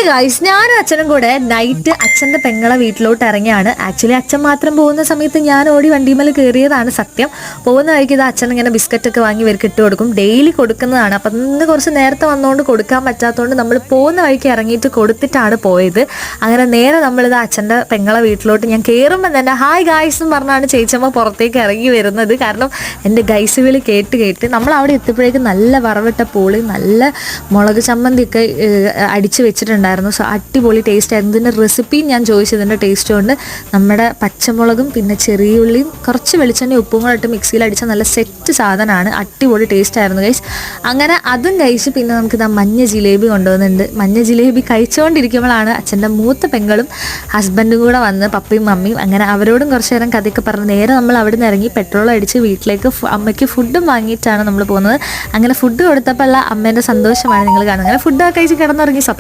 Guys ഞാനും അച്ഛനും കൂടെ നൈറ്റ് അച്ഛൻ്റെ പെങ്ങളെ വീട്ടിലോട്ട് ഇറങ്ങിയാണ്. ആക്ച്വലി അച്ഛൻ മാത്രം പോകുന്ന സമയത്ത് ഞാൻ ഓടി വണ്ടിമേൽ കയറിയതാണ് സത്യം. പോകുന്ന വഴിക്ക് ഇത് അച്ഛൻ ഇങ്ങനെ ബിസ്ക്കറ്റൊക്കെ വാങ്ങി ഇവർക്ക് ഇട്ട് കൊടുക്കും, ഡെയിലി കൊടുക്കുന്നതാണ്. അപ്പം ഇന്ന് കുറച്ച് നേരത്തെ വന്നുകൊണ്ട് കൊടുക്കാൻ പറ്റാത്തതുകൊണ്ട് നമ്മൾ പോകുന്ന വഴിക്ക് ഇറങ്ങിയിട്ട് കൊടുത്തിട്ടാണ് പോയത്. അങ്ങനെ നേരെ നമ്മളിത് അച്ഛൻ്റെ പെങ്ങളെ വീട്ടിലോട്ട് ഞാൻ കയറുമ്പോൾ തന്നെ ഹായ് ഗൈസ് എന്ന് പറഞ്ഞാണ് ചേച്ചമ്മ പുറത്തേക്ക് ഇറങ്ങി വരുന്നത്. കാരണം എൻ്റെ ഗൈസ് വിളി കേട്ട് കേട്ട് നമ്മൾ അവിടെ എത്തിയപ്പോഴേക്കും നല്ല വറവിട്ട പൂളി, നല്ല മുളക് ചമ്മന്തിയൊക്കെ അടിച്ച് വെച്ചിട്ടുണ്ടായിരുന്നു. സോ അടിപൊളി ടേസ്റ്റ് ആയിരുന്നു. ഇതിൻ്റെ റെസിപ്പിയും ഞാൻ ചോദിച്ചതിൻ്റെ ടേസ്റ്റ് കൊണ്ട് നമ്മുടെ പച്ചമുളകും പിന്നെ ചെറിയ ഉള്ളിയും കുറച്ച് വെളിച്ചെണ്ണ ഉപ്പും കൂടെ ഇട്ട് മിക്സിയിൽ അടിച്ച നല്ല സെറ്റ് സാധനമാണ്. അടിപൊളി ടേസ്റ്റ് ആയിരുന്നു ഗൈസ്. അങ്ങനെ അതും കഴിച്ച് പിന്നെ നമുക്ക് ഇതാ മഞ്ഞ ജിലേബി കൊണ്ടുവന്നിട്ടുണ്ട്. മഞ്ഞ ജിലേബി കഴിച്ചുകൊണ്ടിരിക്കുമ്പോഴാണ് അച്ഛൻ്റെ മൂത്ത പെങ്ങളും ഹസ്ബൻഡും കൂടെ വന്ന്, പപ്പയും മമ്മിയും. അങ്ങനെ അവരോടും കുറച്ച് നേരം കഥയൊക്കെ പറഞ്ഞ് നേരെ നമ്മൾ അവിടെ നിന്ന് ഇറങ്ങി പെട്രോൾ അടിച്ച് വീട്ടിലേക്ക് അമ്മയ്ക്ക് ഫുഡും വാങ്ങിയിട്ടാണ് നമ്മൾ പോകുന്നത്. അങ്ങനെ ഫുഡ് കൊടുത്തപ്പോൾ ഉള്ള അമ്മേൻ്റെ സന്തോഷമാണ് നിങ്ങൾ കാണുന്നത്. അങ്ങനെ ഫുഡൊക്കെ കഴിച്ച് കിടന്നുറങ്ങി. സോ